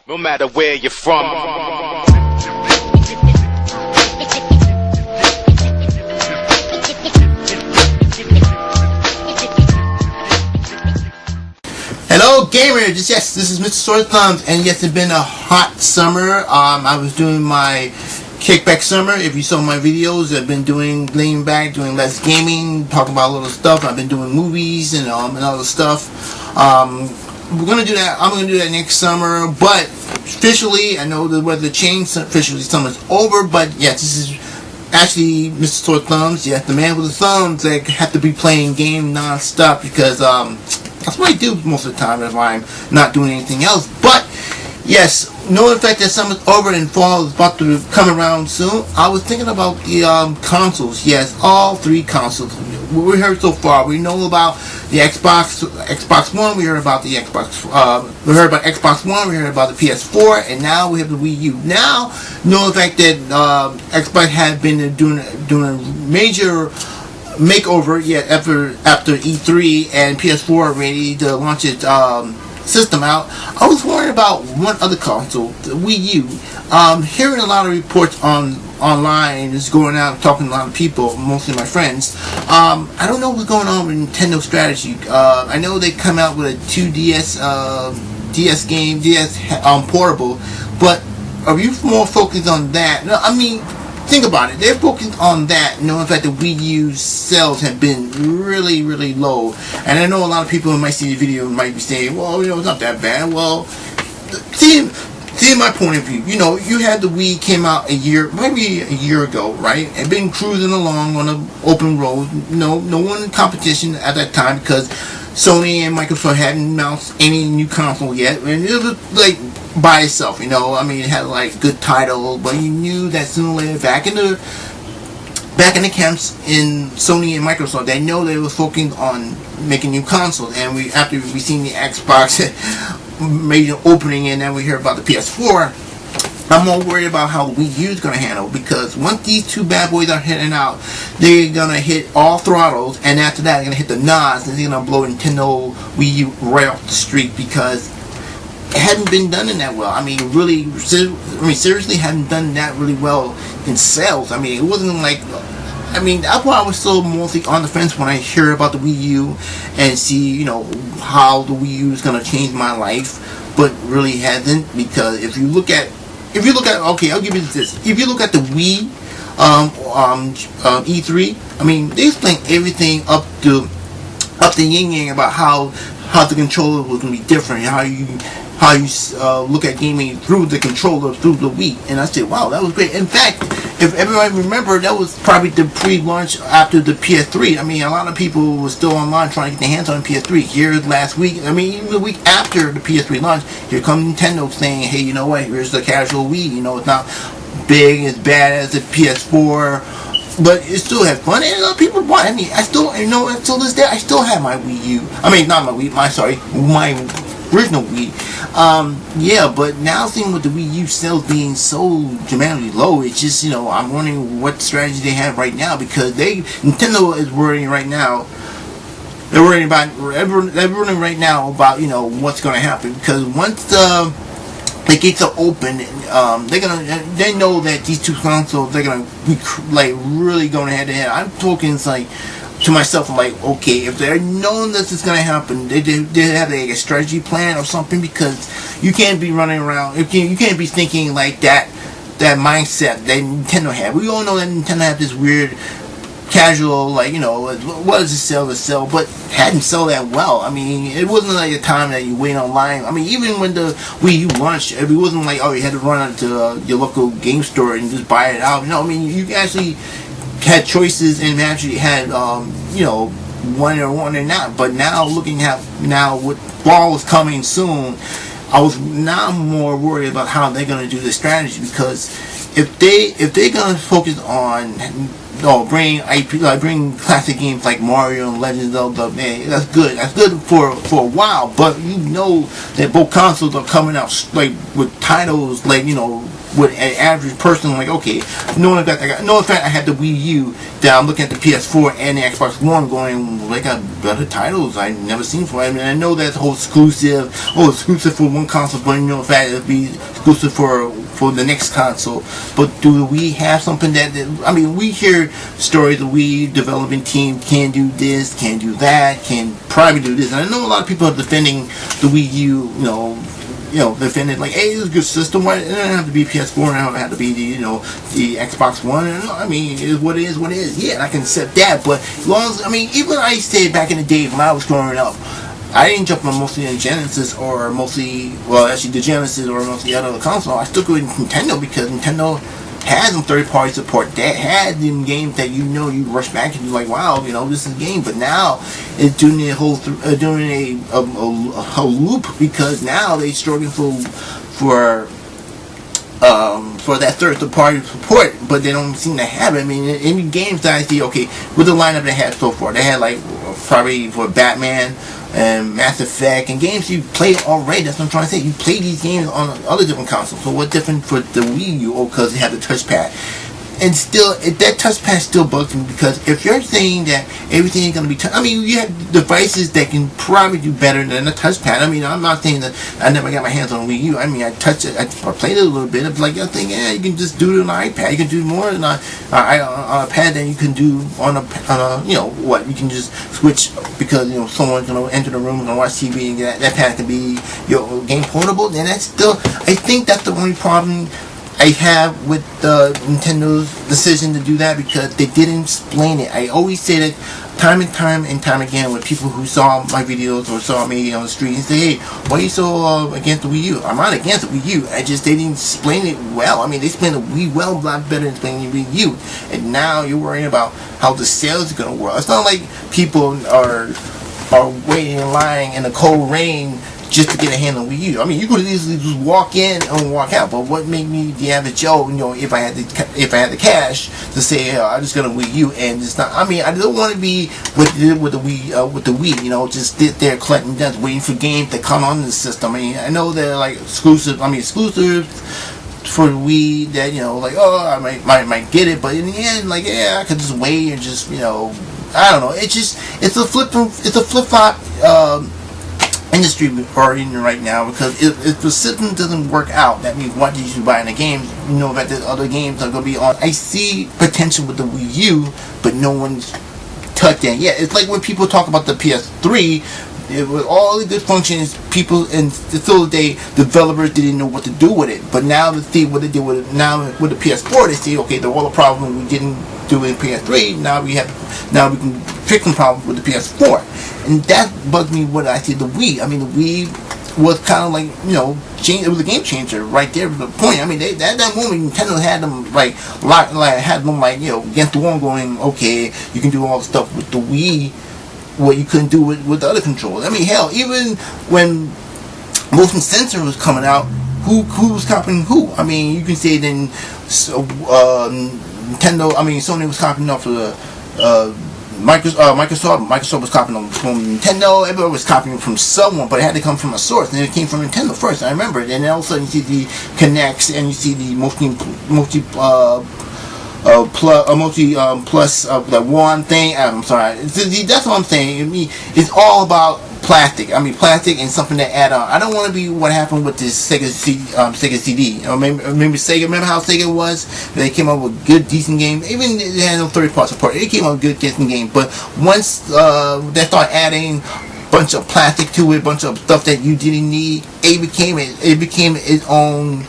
No matter where you're from. Hello gamers, yes, this is Mr. Sore Thumbs, and yes, it's been a hot summer. I was doing my kickback summer. If you saw my videos, I've been laying back, doing less gaming, talking about a little stuff. I've been doing movies and other stuff. We're gonna do that. I'm gonna do that next summer, but officially, I know the weather changed. Officially, summer's over, but yes, this is actually Mr. Sore Thumbs. Yes, the man with the thumbs that have to be playing game non-stop because that's what I do most of the time if I'm not doing anything else. But yes, knowing the fact that summer's over and fall is about to come around soon, I was thinking about the consoles. Yes, all three consoles. What we heard so far, we know about the Xbox One. We heard about the Xbox. We heard about Xbox One. We heard about the PS4, and now we have the Wii U. Now, knowing the fact that Xbox had been doing a major makeover after E3 and PS4 ready to launch its system out, I was worried about one other console, the Wii U. Hearing a lot of reports online, just going out and talking to a lot of people, mostly my friends. I don't know what's going on with Nintendo strategy. I know they come out with a 2DS DS game, DS portable, but are you more focused on that? No, I mean, think about it. They're focused on that, knowing that the Wii U sales have been really, really low. And I know a lot of people who might see the video might be saying, well, it's not that bad. Well, see my point of view. You had the Wii came out maybe a year ago, right? And been cruising along on an open road. No one in competition at that time because Sony and Microsoft hadn't announced any new console yet. And it was like by itself, I mean, it had like good title, but you knew that sooner or later, back in the camps in Sony and Microsoft, they know they were focusing on making new consoles. And after we seen the Xbox made an opening, and then we hear about the PS4. I'm more worried about how the Wii U is going to handle, because once these two bad boys are hitting out, they're going to hit all throttles, and after that, they're going to hit the NOS, and they're going to blow Nintendo Wii U right off the street, because it hadn't been done in that well. I mean, seriously hadn't done that really well in sales. I mean, it wasn't like, that's why I was still mostly on the fence when I hear about the Wii U and see, how the Wii U is going to change my life, but really hasn't, because if you look at, okay, I'll give you this. If you look at the Wii E3, I mean, they explained everything up to yin yang about how the controller was going to be different, how you look at gaming through the controller, through the Wii. And I said, wow, that was great. In fact, if everybody remember, that was probably the pre-launch after the PS3. I mean, a lot of people were still online trying to get their hands on the PS3. Here last week, I mean, even the week after the PS3 launch, here comes Nintendo saying, hey, you know what, here's the casual Wii. It's not big, as bad as the PS4, but it still had fun, and people want. I mean, I still, until this day, I still have my Wii U. I mean, not my Wii, my original Wii. Yeah, but now seeing with the Wii U sales being so dramatically low, it's just, I'm wondering what strategy they have right now, because Nintendo is worrying right now. They're worrying right now about, what's going to happen, because once the gates are open, they know that these two consoles, they're gonna be like really going head to head. I'm talking like to myself, I'm like, okay, if they're knowing this is gonna happen, they have like a strategy plan or something, because you can't be running around, you can't be thinking like that mindset that Nintendo had. We all know that Nintendo had this weird casual, like, what does it sell, but hadn't sold that well. I mean, it wasn't like a time that you wait online. I mean, even when the Wii U launched, it wasn't like, oh, you had to run to your local game store and just buy it out. I mean, you actually had choices and actually had, one or not. But now, looking at what fall is coming soon, I was now more worried about how they're going to do the strategy, because if they're going to focus on bring IP, like bring classic games like Mario and Legend of Zelda. Man, that's good. That's good for a while. But you know that both consoles are coming out like with titles like with an average person like knowing the fact I had the Wii U, that I'm looking at the PS4 and the Xbox One going, they got better titles I've never seen before. I mean, I know that's whole exclusive for one console, but the fact it'll be exclusive for the next console. But do we have something that I mean, we hear stories of Wii development team can do this, can do that, can probably do this, and I know a lot of people are defending the Wii U, defending like, hey, it's a good system. Why it doesn't have to be PS4, and it doesn't have to be the Xbox One. And, I mean, it is what it is. What it is. Yeah, I can accept that. But as long as even I say back in the day when I was growing up, I didn't jump on mostly the Genesis or mostly, well, actually the Genesis or mostly the other console. I stuck with Nintendo because Nintendo had some third-party support that had them games that you rush back and you're like, wow, this is a game. But now it's doing a whole doing a loop, because now they're struggling for that third-party support, but they don't seem to have it. I mean, in games that I see, with the lineup they had so far, they had like probably for Batman and Mass Effect and games you played already. That's what I'm trying to say. You play these games on other different consoles. So what different for the Wii U? Because it had the touchpad. And still, that touchpad still bugs me, because if you're saying that everything is going to be you have devices that can probably do better than a touchpad. I mean, I'm not saying that I never got my hands on a Wii U. I mean, I touched it, I played it a little bit. It's like, I think, you can just do it on an iPad. You can do more on a pad than you can do on a you can just switch, because someone's going to enter the room and watch TV, and that pad can be your game portable. And that's still, I think that's the only problem I have with Nintendo's decision to do that, because they didn't explain it. I always say that time and time again with people who saw my videos or saw me on the street and say, hey, why are you so against the Wii U? I'm not against the Wii U. They didn't explain it well. I mean, they explained the Wii well a lot better than explaining the Wii U. And now you're worrying about how the sales are going to work. It's not like people are waiting in line in the cold rain just to get a hand on Wii U. I mean, you could easily just walk in and walk out. But what made me the average Joe, if I had the cash to say, I just got a Wii U, and it's not. I mean, I don't want to be with the Wii, just sit there collecting dust, waiting for games to come on the system. I mean, I know they're like exclusive. I mean, exclusive for the Wii that I might get it, but in the end, I could just wait and just I don't know. It's a flip flop. Industry are in right now, because if the system doesn't work out, that means what you should buy in the games, that the other games are going to be on. I see potential with the Wii U, but no one's touched it yet. It's like when people talk about the PS3, with all the good functions, people until the day developers didn't know what to do with it. But now they see what they did with it. Now with the PS4, they see, they're all the problems we didn't do in PS3. Now we can fix some problems with the PS4. And that bugged me when I see the Wii. I mean, the Wii was kind of like, it was a game changer right there. The point. I mean, at that moment, Nintendo had them against the wall, going, you can do all the stuff with the Wii what you couldn't do with the other controllers. I mean, hell, even when motion sensor was coming out, who was copying who? I mean, you can say then Nintendo. I mean, Sony was copying off of the. Microsoft was copying from Nintendo. Everybody was copying from someone, but it had to come from a source, and it came from Nintendo first. I remember it. And then all of a sudden you see the Kinects, and you see the plus the one thing. I'm sorry. That's what I'm saying. I mean, it's all about plastic. I mean, plastic and something to add on. I don't want to be what happened with this Sega CD. Remember Sega? Remember how Sega was? They came up with good, decent games. Even they had no third-party support. They came up with good, decent games. But once they started adding bunch of plastic to it, bunch of stuff that you didn't need, it became its own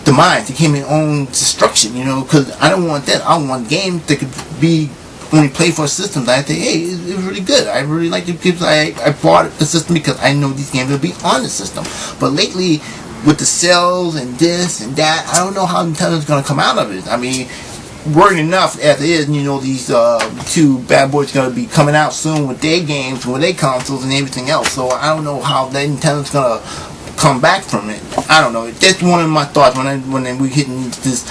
demise. It became its own destruction. Because I don't want that. I want games that could be only play for systems. I say, hey, it's really good. I really like the games. I bought the system because I know these games will be on the system. But lately, with the sales and this and that, I don't know how Nintendo's going to come out of it. I mean, worrying enough as it is, these two bad boys are going to be coming out soon with their games, with their consoles and everything else. So I don't know how that Nintendo's going to come back from it. I don't know. That's one of my thoughts when we hitting this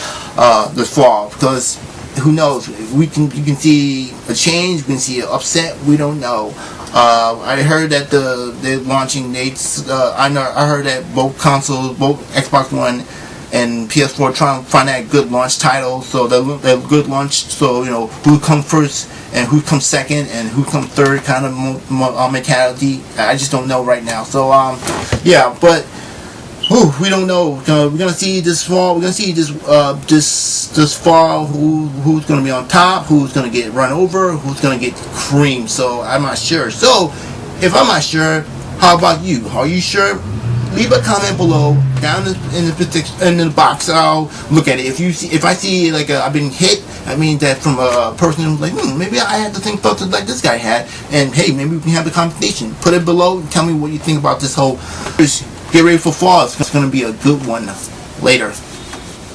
fall, because who knows? You can see a change. We can see an upset. We don't know. I heard that they're launching dates. I heard that both consoles, both Xbox One and PS4, trying to find that good launch title. So they're good launch. So who comes first and who comes second and who comes third, kind of mentality. I just don't know right now. So yeah, but. We don't know. We're gonna see this fall. We're gonna see this fall who's gonna be on top, who's gonna get run over, who's gonna get creamed. So I'm not sure. So if I'm not sure, how about you? Are you sure? Leave a comment below down in the box. I'll look at it. If I see like I've been hit, I mean that from a person who's like, maybe I had to think about it like this guy had, and hey, maybe we can have a conversation. Put it below and tell me what you think about this whole. Get ready for fall. It's going to be a good one later.